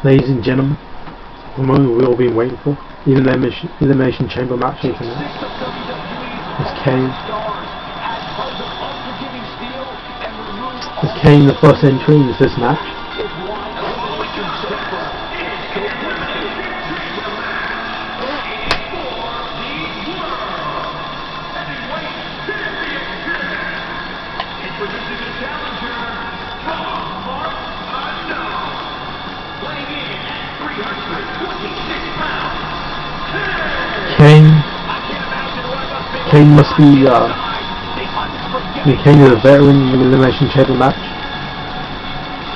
Ladies and gentlemen, the moment we've all been waiting for, the Elimination Chamber match here tonight. It's Kane the first entry into this match. Kane must be Kane is a veteran in the Elimination Chamber match.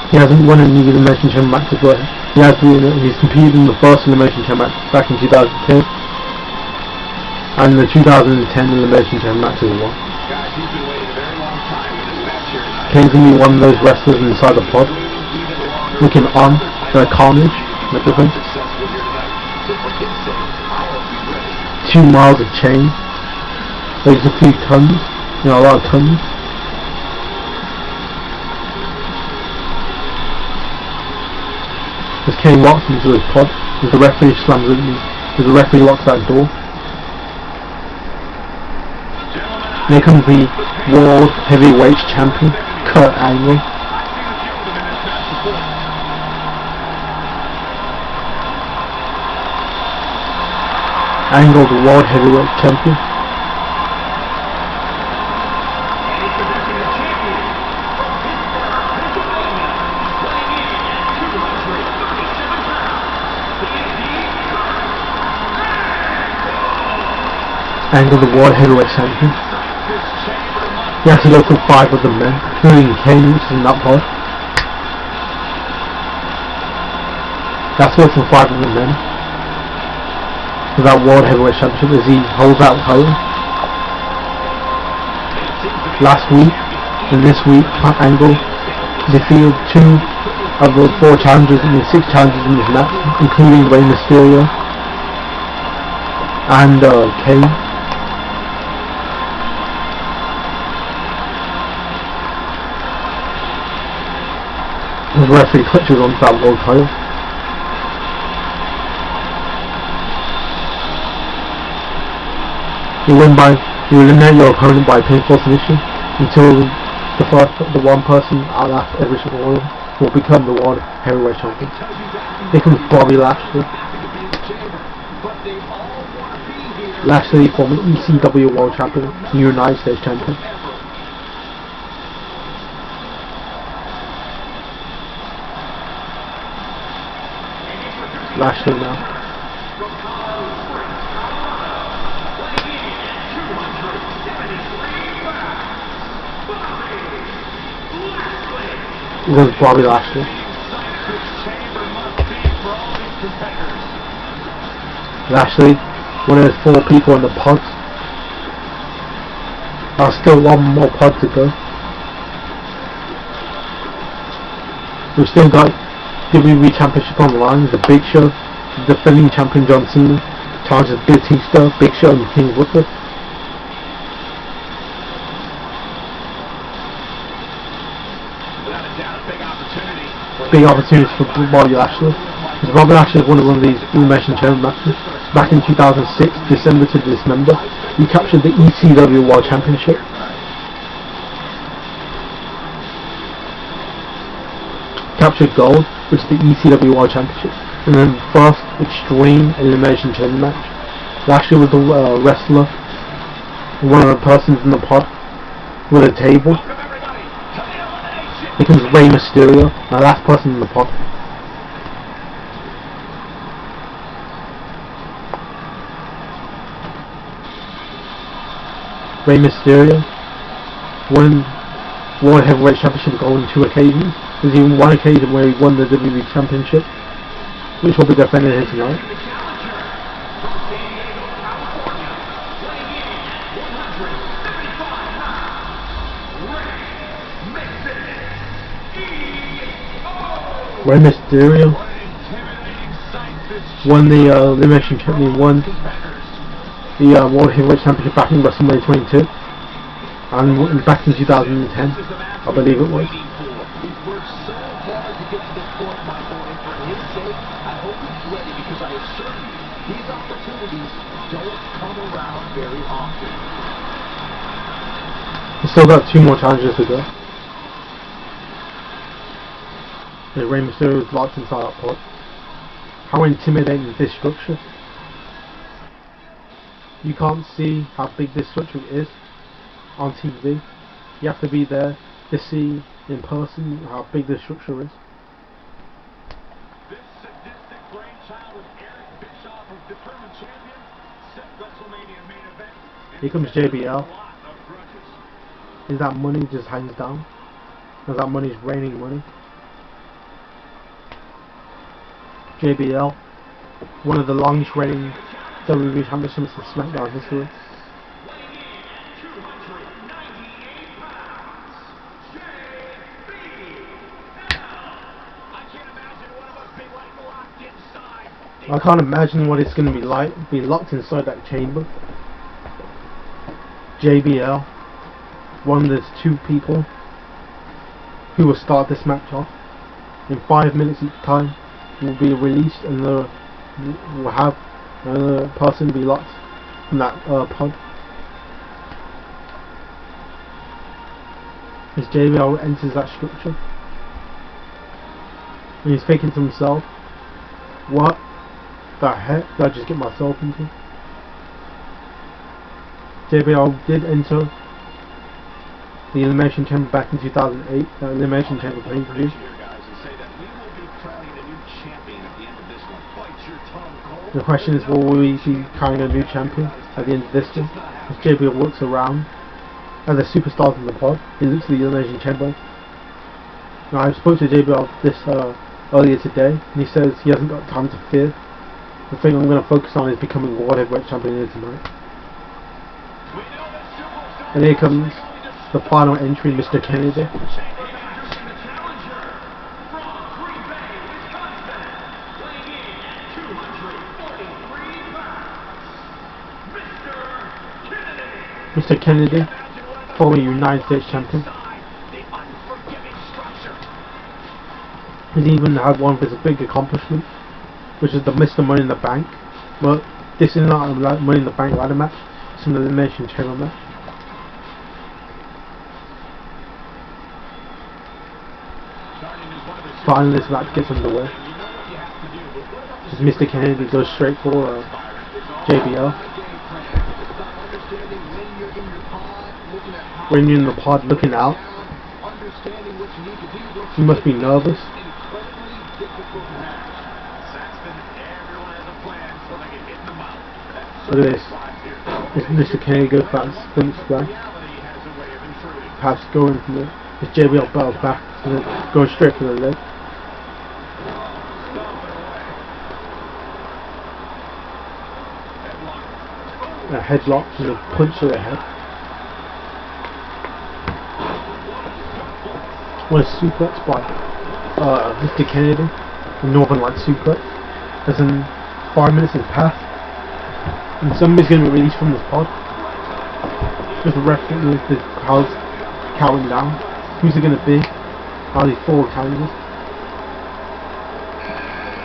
He hasn't won any Elimination Chamber matches, but he's competed in the first Elimination Chamber match back in 2010 and the 2010 Elimination Chamber match as well. Kane's gonna be one of those wrestlers inside the pod, looking on for carnage and everything. 2 miles of chain. There's a few tons, a lot of tons. As Kane walks into his pod, as the referee slams it, as the referee locks that door. Here comes the World Heavyweight Champion, Kurt Angle. Angle, the World Heavyweight Champion. Angle, the World Heavyweight Champion. He has to go through 5 of the men, including Kane, which is in that pod. He has to go through 5 of the men for that World Heavyweight Championship as he holds out title. Last week and this week, Angle defeated 2 of the 4 challengers in the 6 challenges in this match, including Rey Mysterio and Kane. The referee clutches onto that world title. You eliminate your opponent by pinfall submission until the one person out of every single one will become the World Heavyweight Champion. Here comes Bobby Lashley. Lashley, former ECW World Champion, United States Champion. Lashley now. There's Bobby Lashley. Lashley, one of those 4 people in the pods. There's still 1 more pod to go. We've still got WWE Championship on the line. The Big Show, the defending champion John Cena, challenges Batista, Big Show and King Booker. Big opportunities for Bobby Lashley. Because Bobby Lashley won one of these Elimination Chamber matches back in 2006, December to December. He captured the ECW World Championship. Captured gold, which is the ECW World Championship, and then the first Extreme Elimination Chamber match. Lashley was the wrestler, one of the persons in the pod with a table. Here comes Rey Mysterio, the last person in the pod. Rey Mysterio won World Heavyweight Championship gold on 2 occasions. There's even 1 occasion where he won the WWE Championship, which will be defended here tonight. Rey Mysterio won the Elimination Chamber, won the World Heavyweight Championship back in WrestleMania 22, and back in 2010, I believe it was. and for his sake, I hope he's ready because I assure you, these opportunities don't come around very often. He's still got 2 more challenges to go. The Rey Mysterio is locked inside that pod. How intimidating is this structure? You can't see how big this structure is on TV. You have to be there to see in person how big this structure is. This sadistic brainchild of Eric Bischoff, who's determined champion, set WrestleMania main event. Here comes JBL. Is that money just hangs down? Is that money's raining money? JBL, one of the longest reigning WWE champions in SmackDown history. I can't imagine what it's going to be like be locked inside that chamber. JBL, one of those 2 people who will start this match off. In 5 minutes each time will be released and will have another person be locked in that pod. As JBL enters that structure, and he's thinking to himself, what the heck did I just get myself into? JBL did enter the Elimination Chamber back in 2008, the Elimination Chamber pay-per-view. The question is, will we be carrying a new champion at the end of this one? As JBL looks around at the superstars in the pod, he looks at the Elimination Chamber. Now, I spoke to JBL this earlier today, and he says he hasn't got time to fear. The thing I'm going to focus on is becoming World Heavyweight Champion here tonight. And here comes the final entry, Mr. Kennedy. Mr. Kennedy, former United States Champion. He's even had one of his big accomplishments, which is the Mr. Money in the Bank. But this is not a Money in the Bank ladder match, it's an Elimination Chamber match. Finally this match gets underway. As Mr. Kennedy goes straight for JBL. When you're in the pod looking out, you must be nervous. Look at this. Mr. Kennedy goes for that spin splash. Perhaps going from it. As JBL battles back, and then going straight for the leg. A headlock and a punch to the head. What a suplex by Mr. Kennedy, the Northern Light suplex. As in 5 minutes has passed, and somebody's going to be released from this pod. With the referee, with the crowds counting down. Who's it going to be? Are these 4 candidates?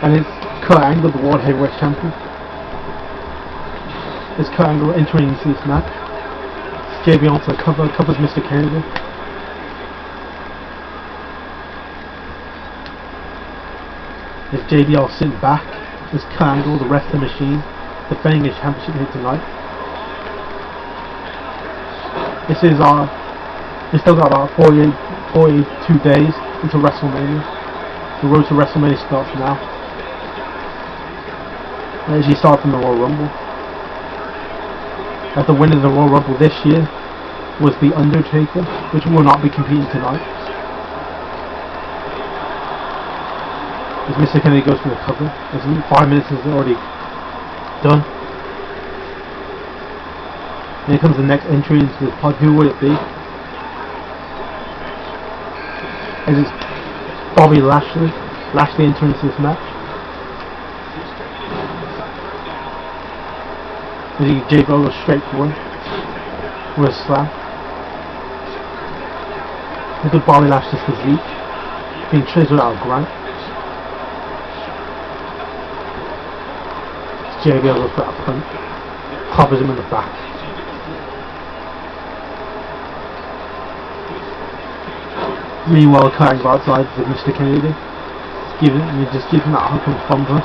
And it's Kurt Angle, the World Heavyweight Champion. It's Kurt Angle entering into this match. JBL to covers Mr. Kennedy. As JBL sitting back, as Kurt Angle, the wrestling machine, defending his championship here tonight. We still got about 42 days until WrestleMania. The road to WrestleMania starts now. And as you start from the Royal Rumble. As the winner of the Royal Rumble this year was The Undertaker, which will not be competing tonight. As Mr. Kennedy goes for the cover, as 5 minutes is already done. And here comes the next entry into the pod. Who would it be? As it's Bobby Lashley. Lashley entering into this match. As he JBL goes straight for him with a slam. Look at Bobby Lashley's physique, being chiseled out of granite. JBL goes for that punch, covers him in the back. Meanwhile, Kurt Angle outside with Mr. Kennedy. He just gives him that hook and thumper.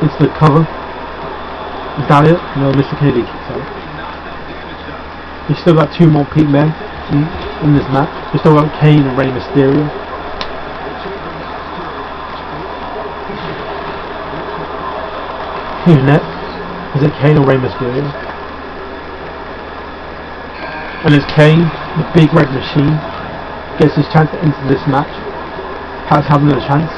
It's the cover. Is that it? No, Mr. Kennedy kicks out. We've still got two more peak men in this match. We've still got Kane and Rey Mysterio. Who's next? Is it Kane or Rey Mysterio? And it's Kane, the big red machine, gets his chance to enter this match. Has having a chance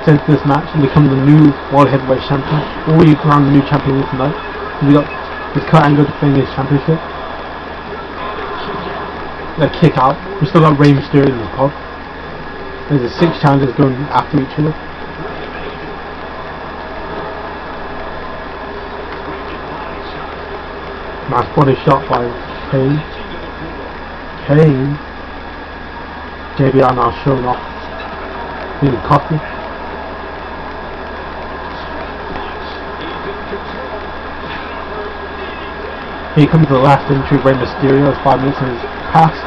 to enter this match and become the new World Heavyweight Champion. Or you crown the new champion tonight. We got with Kurt Angle defending his championship. A kick out. We still got Rey Mysterio in the pod. There's a 6 challengers going after each other. Nice body shot by Kane. JBL now showing off. Being coffee. Here comes the last entry, Rey Mysterio, as 5 minutes has passed.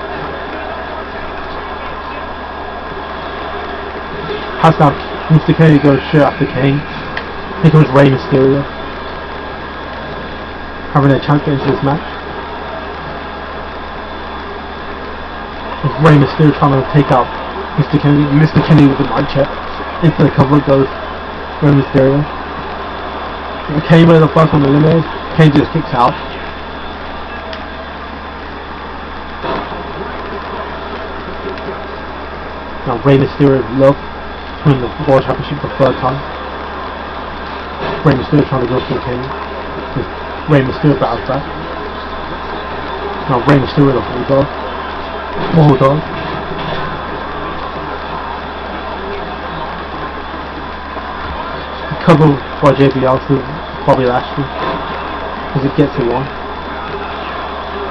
Has now Mr. Kennedy goes straight after Kane. Here comes Rey Mysterio, having a chance to get into this match. With Rey Mysterio trying to take out Mr. Kennedy. Mr. Kennedy with a mic check. Into the cover goes Rey Mysterio. And Kane with the first one eliminated. Kane just kicks out. Now Rey Mysterio love to win the World Championship for the 3rd time. Rey Mysterio trying to go for Kane. Rey Mysterio battles back. Now Rey Mysterio with a bulldog. Cover by JBL to Bobby Lashley as it gets to 1.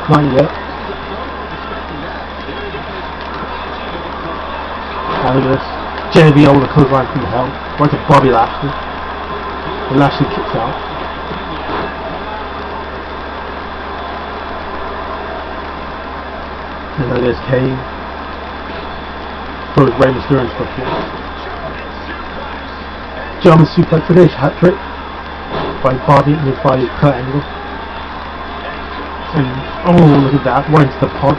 Not yet. Look at this. JBL with a clothesline from hell. Right to Bobby Lashley. And Lashley kicks out. And then there's Kane. Throws Rey Mysterio into the floor. German suplex finish hat trick by Bobby and by Kurt Angle. And oh, look at that, right into the pod.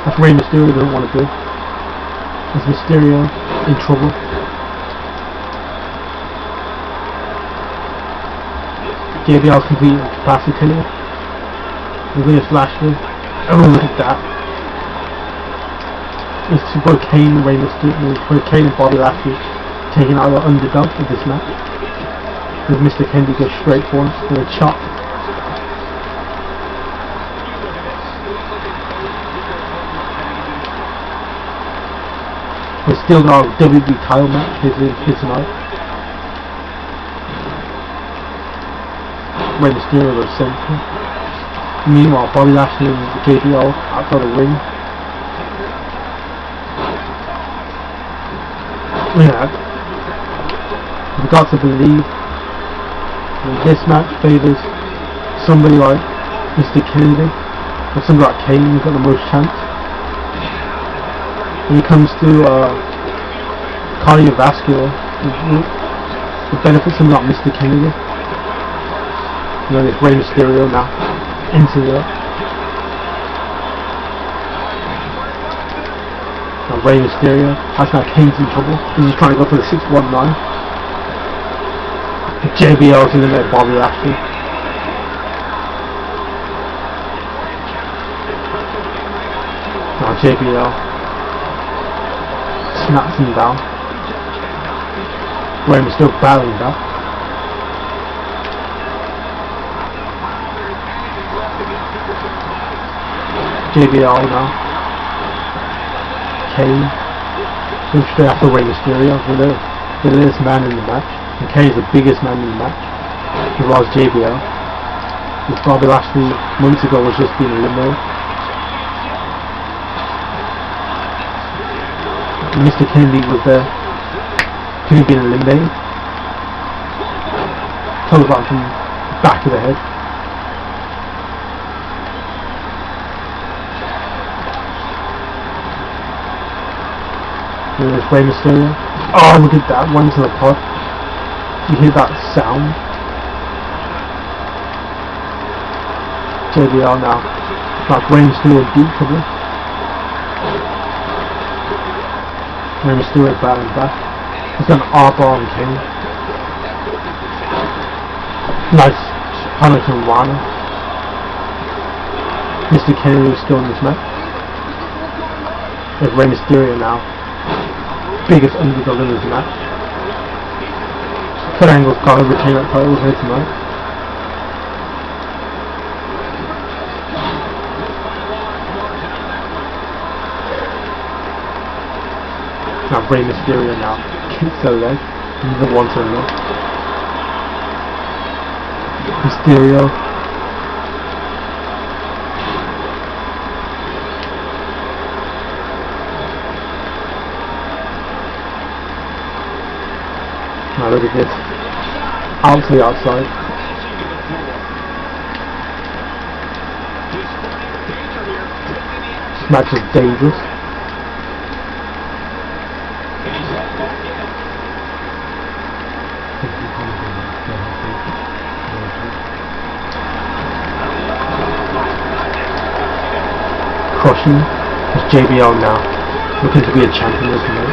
That's Rey Mysterio doesn't want to do. Is Mysterio in trouble? JBL's completely incapacitated. Look at this Lashley. Oh, look at that. It's both Kane and Rey Mysterio, both Kane and Bobby Lashley taking out the underdog of this match. As Mr. Kennedy goes straight for him with a chop. We're still got our WWE title match here tonight. Rey Mysterio goes central. Meanwhile, Bobby Lashley and JBL outside the ring. Look at that. We've got to believe that this match favours somebody like Mr. Kennedy or somebody like Kane who's got the most chance. When it comes to cardiovascular, the benefits of not Mr. Kennedy. You know, this Rey Mysterio now into the Rey Mysterio has now Kane's in trouble. He's trying to go for the 619. JBL's in the net, Bobby Lashley. Now JBL snaps him down. Rey Mysterio battling back. JBL now. Kane goes straight after Rey Mysterio. The latest man in the match. And Kane is the biggest man in the match. He was JBL. With Bobby Lashley months ago was just being eliminated. Mr. Kennedy was there. Could have been eliminated. Telephone from the back of the head. There's Rey Mysterio. Oh, look at that, one to the pod. You hear that sound? JBL now. Like Rey Mysterio deep trouble. Rey Mysterio battling back. He's got an R-bar on Kane. Nice punish from Wano. Mr. Kennedy is still in this match. There's Rey Mysterio now. Biggest underdog in this match. Kurt Angle's got to retain that title here tonight. Now Rey Mysterio now kicks the leg. Neither one to the leg. Mysterio. Now look at this. Out to the outside. This match is dangerous. Crushing. It's JBL now. Looking to be a champion this night.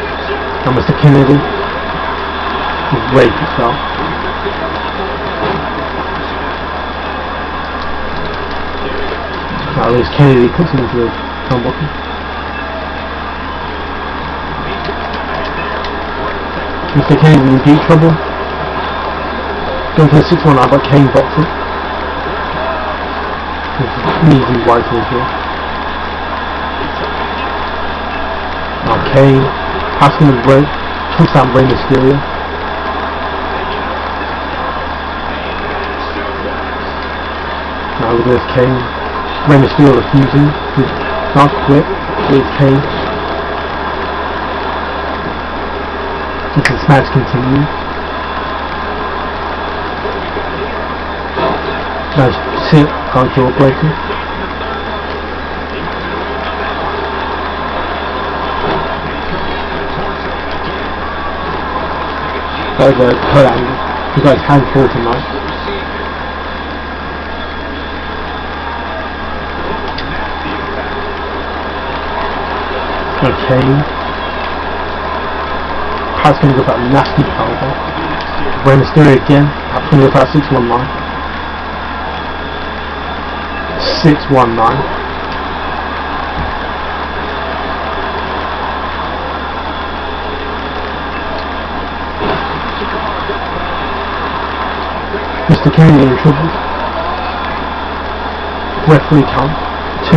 And Mr. Kennedy. Great yourself. Now there's Kennedy puts him into the turnbuckle. Mr. Kennedy in deep trouble. Going for the 619, but Kane blocks it. Easy right here. Now Kane asking him to break. Takes down Rey Mysterio. Now look at this Kane. Rey Mysterio refusing to not quit. Here's Kane. This match continues. Nice sit, can't draw breaking. There's a Kurt Angle. He's got his hand full tonight. Okay. Pat's going to go for that nasty powerbomb. Rey Mysterio again. Pat's going to go for that 619. 619. Mr. Kennedy in trouble. Referee count. 2.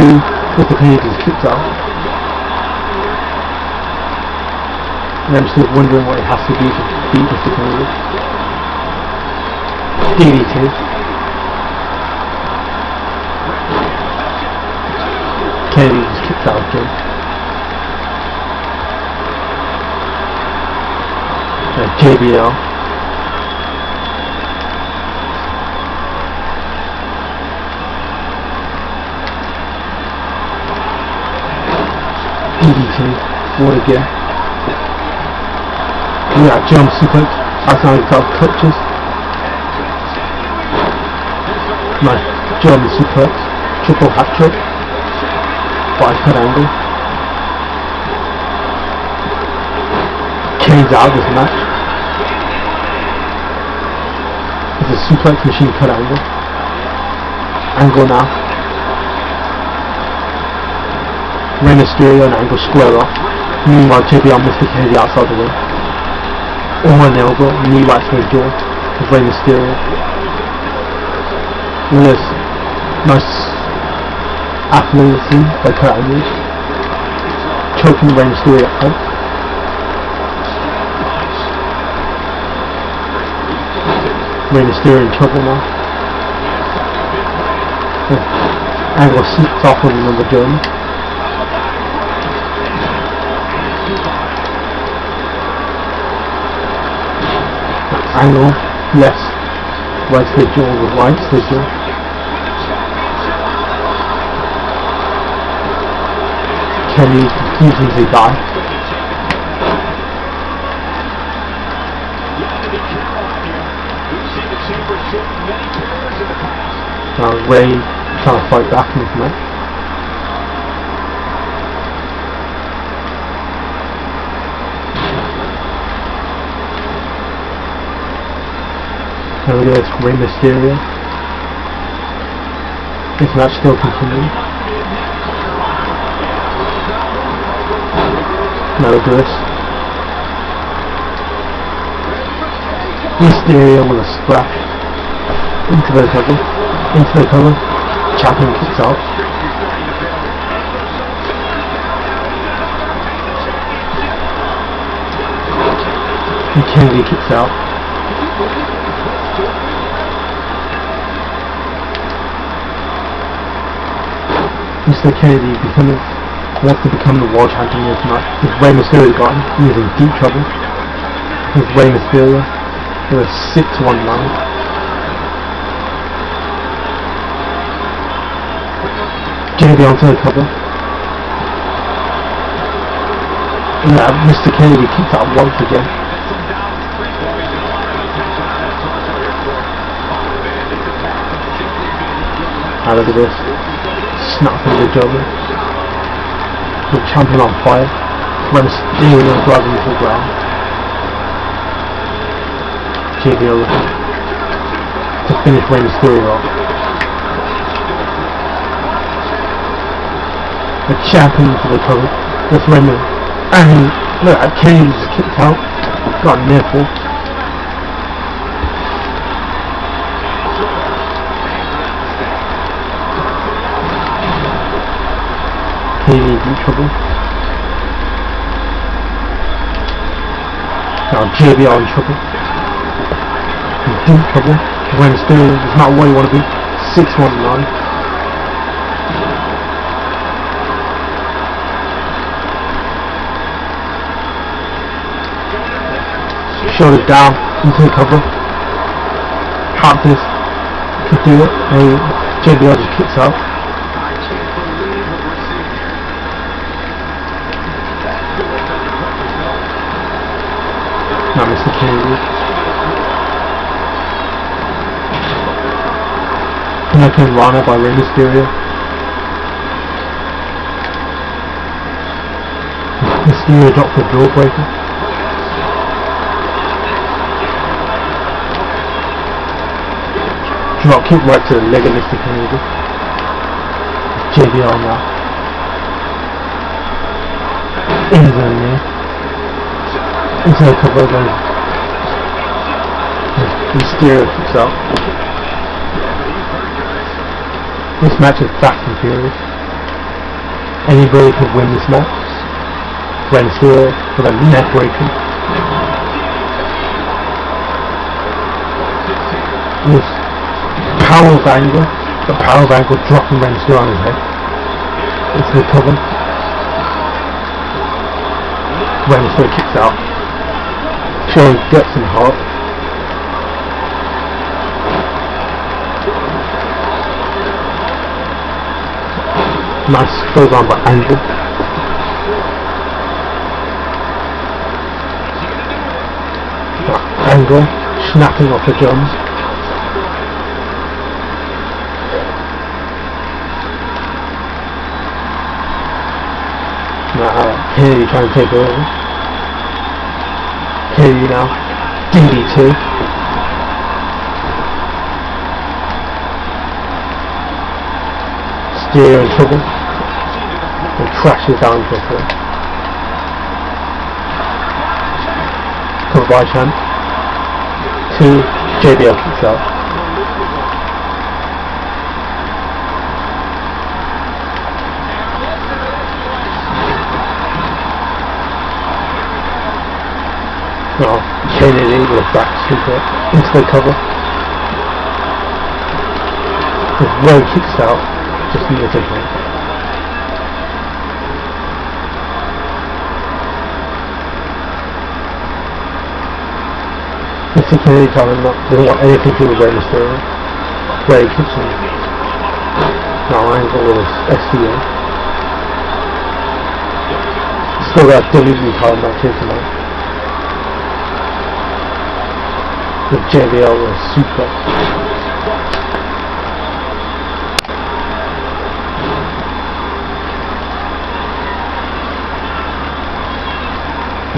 Mr. Kennedy's kicked out. And I'm still wondering what it has to do to beat Mr. Kennedy. DDT. Kennedy just kicked out again. JBL. DDT. What again? Yeah, jump sequence. That's how he got touches. Nice jump sequence. Triple hat trick. By Kurt Angle. Kane's out of this match. It's a suplex machine Kurt Angle. Angle now. Rey Mysterio and Angle square off. Meanwhile, JBL and Mr. Kennedy outside the ring. An elbow, knee right to the jaw of Rey Mysterio. Look at this nice athleticism by Kurt Angle. Choking Rey Mysterio out. Rey Mysterio in trouble now. Angle slips off on another journey. Angle, yes. Right to the jaw, right to the jaw. Kenny confusing the guy. Ray trying to fight back in this match. There we go, it's Rey Mysterio. This match still continuing. Now we'll do this. Mysterio with a splash. Into the cover. Into the cover. Champion kicks out. And Kennedy kicks out. Mr. Kennedy wants to become the world champion here tonight. With Rey Mysterio gone, he is in deep trouble. With Rey Mysterio with a 6-1-9. JB onto the cover. Mr. Kennedy kicks out once again. Now look at this. Snap from the German. The champion on fire. When stealing and driving to the ground. JBL to finish Rey Mysterio off. The champion to the cover. That's Raymond. And look at Kenny just kicked out. Got a near fall. Kenny in deep trouble. Now JBL in trouble. In deep trouble. Rey Mysterio is not where you want to be. 6-1-9. Shoulders down into the cover. Practice. Could do it. And JBL just kicks out. Now Mr. Kennedy. Connecting Rana by Rey Mysterio. Mysterio drops the jawbreaker. Drop kick right to the leg of Mr. Kennedy. JBL now. In the knee. Into the cover again. Mysterio kicks out. This match is fast and furious. Anybody could win this match. Rey Mysterio with a neck breaker. This power of angle. The power of angle dropping Rey Mysterio on his head. It's the cover. Rey Mysterio kicks out. Showing guts and heart. Nice goes on by Angle. Angle snapping off the drums. Now Kennedy trying to take over. Kennedy now. DD2. Steer in trouble. And crashes down into the floor. Cover by Champ. 2. JBL kicks out. Now Kennedy with a back super into the cover. The Rowe kicks out. Just near the ring. Mr. Kennedy telling him doesn't want anything to do with Rey Mysterio. Ray kicks him. Now Angle with his SDO. Still got WWE title match here tonight. With JBL with a suplex.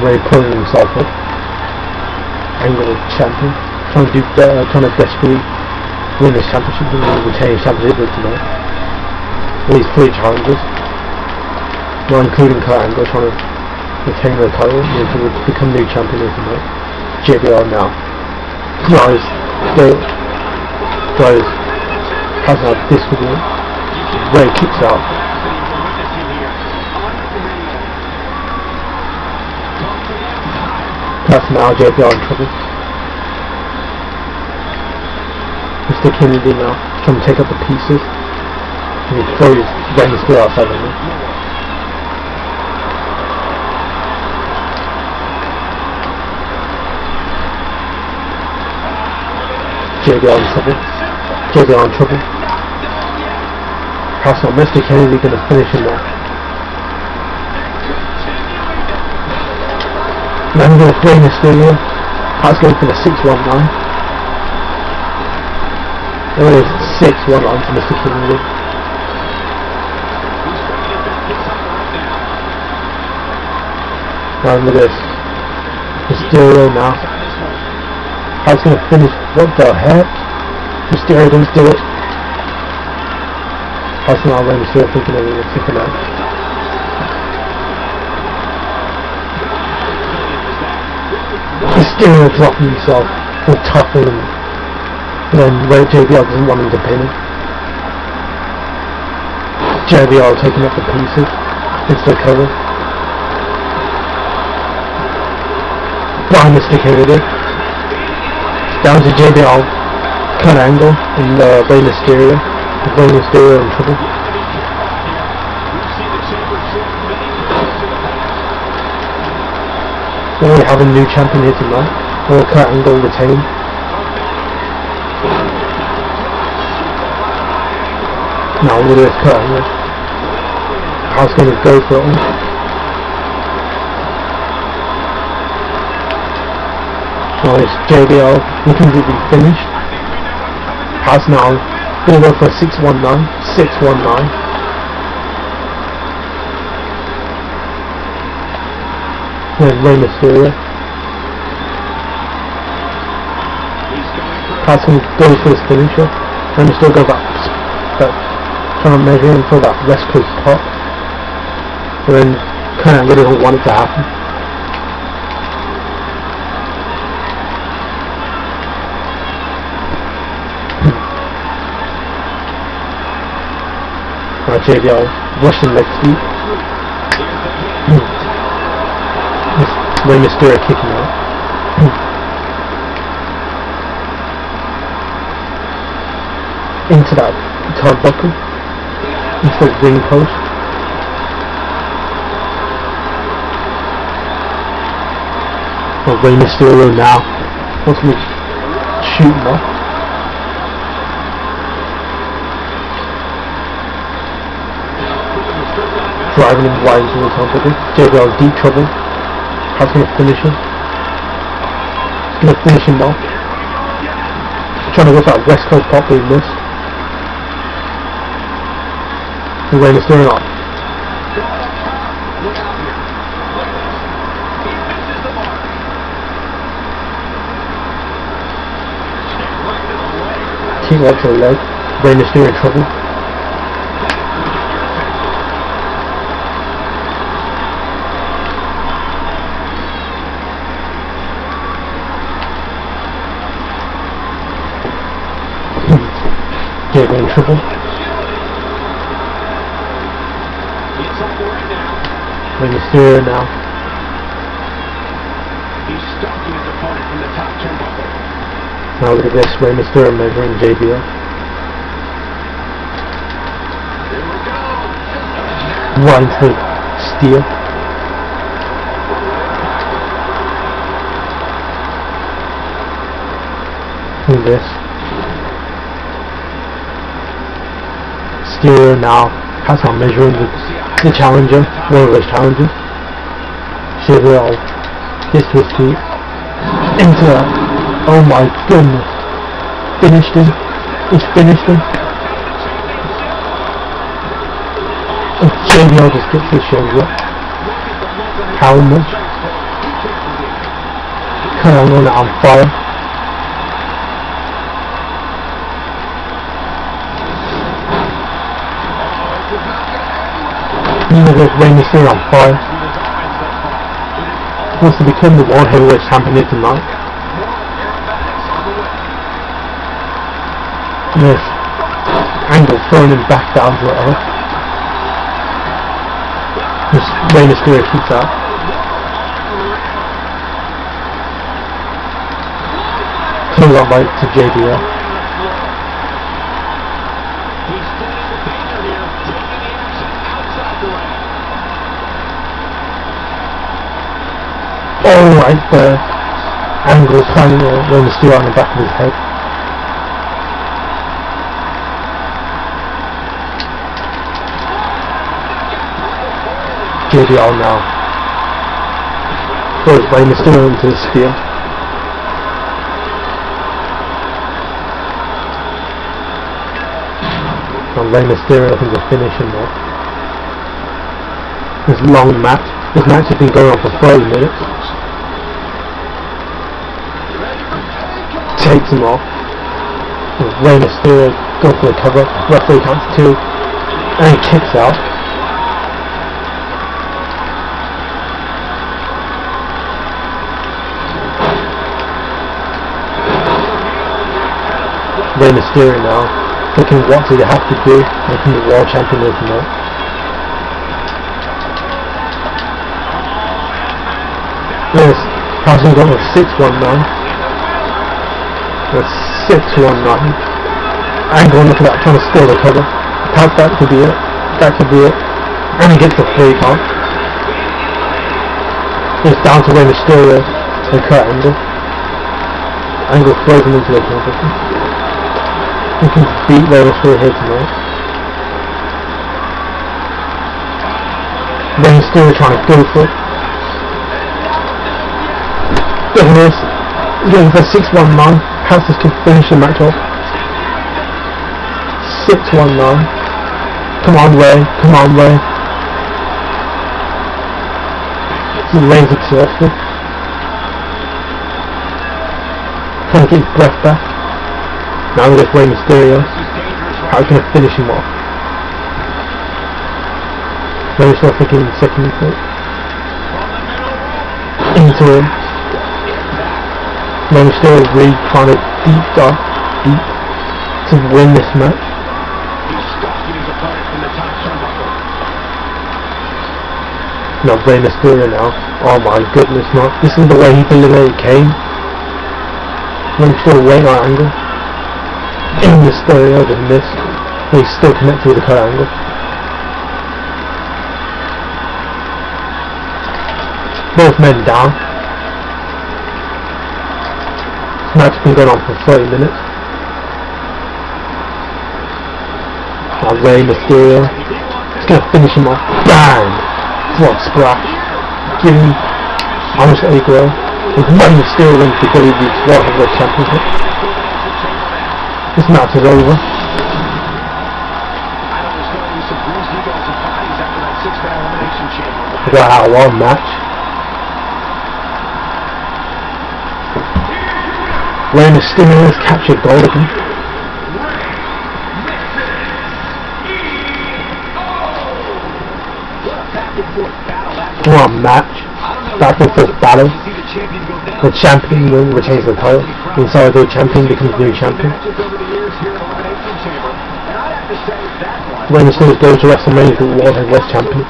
Ray pulling himself up. Angle champion. Trying to desperately win this championship and retain his championship tonight. With these 3 challenges. Not including Kurt Angle trying to retain the title and to become new champion here tonight. JBL now. Drives has now disagreement. Ray kicks out. That's now JBL in trouble. Mr. Kennedy now trying to take up the pieces. And he throws Rey Mysterio outside of him. JBL in trouble. JBL in trouble. How's now Mr. Kennedy gonna finish him now? Now with Rey Mysterio. How's going for the 619. There it is, 619 to Mr. Kennedy. Now look at this. Mysterio now. How's going to finish? What the heck? Mysterio doesn't do it. How's now Rey Mysterio thinking of it? Thinking of it. Mysterio dropping himself for tougher and then JBL doesn't want him to pin him. JBL taking up the pieces into the cover. By Mr. Kennedy. Down to JBL, Kurt Angle, and Rey Mysterio. Rey Mysterio in trouble. Then we have a new champion here tonight. Kurt Angle retain. Now look at this Kurt Angle. How's going to go for it? Now it's JBL looking to be finished. Has now going to go for 619. 619. Then Rey Mysterio. Has going to go for his finisher. Rey Mysterio goes up. Trying to measure him for that West Coast pop. But then Kurt Angle doesn't want it to happen. Now JBL Russian leg sweep. Rey Mysterio kicking out. Into that turnbuckle. Into the ring post. Well, Rey Mysterio now wants me shooting off. Driving him wide into the turnbuckle. JBL in deep trouble. How's going to finish him? He's going to finish him off. Trying to go for that West Coast pop that he missed. And Rey Mysterio on. Keep right to the leg. Rey Mysterio in trouble. JBL in trouble. Rey Mysterio now. He's stalking his opponent from the top turnbuckle. Now look at this, Rey Mysterio measuring JBL. Right into the steel. in this. Mysterio now has on measuring the challenger, one of those challengers. Chevrolet gets to his feet. Into that. Oh my goodness. Finished him. He's finished him. And JBL just gets his shoulders up. How much? Kind of on fire. There's Rey Mysterio on fire. Wants to become the World Heavyweight Champion tonight. Yes. Angle throwing him back down to the earth. Rey Mysterio keeps out. Comes on right to JBL. Oh, right there. Angle planning Rey Mysterio on the back of his head. JBL now throws Rey Mysterio into the spear. And Rey Mysterio looking to finish him off. This long match. This match has been going on for 30 minutes. Takes him off. Rey Mysterio goes for the cover. Referee counts 2. And he kicks out. Rey Mysterio now, thinking what do you have to do, making the world champion of the night. Yes, passing on with 619. That's 619. Angle, look at that, trying to steal the cover. Perhaps that could be it. That could be it. And he gets the 3 count. It's down to Rey Mysterio and Kurt Angle. Angle throws him into the competition. He can beat Rey Mysterio here tonight. Rey Mysterio trying to go for it. Look at this. Going for 619. Perhaps this could finish the match off. 619. Come on, Rey. Come on, Rey. Rey's exhausted. Trying to get his breath back. Now we get Rey Mysterio. How he's going to finish him off. Rey Mysterio thinking second foot. Into him. Rey Mysterio really trying to deep dive to win this match. Now Rey Mysterio now. Oh my goodness, no. This is the way he eliminated Kane. Rey Mysterio waiting on Angle. In Mysterio just missed. But he's still connected with the Kurt Angle. Both men down. This match has been going on for 30 minutes. Now Rey Mysterio. He's going to finish him off. Bang! What splash. Giving almost aggro. With Rey Mysterio wins because he reached World Heavyweight Championship. This match is over. We got our one match. Rey Mysterio has captured gold again. What a match. Back and forth battle. The champion retains the title. Inside the champion becomes new champion. Rey Mysterio goes to WrestleMania as the World Heavyweight Champion.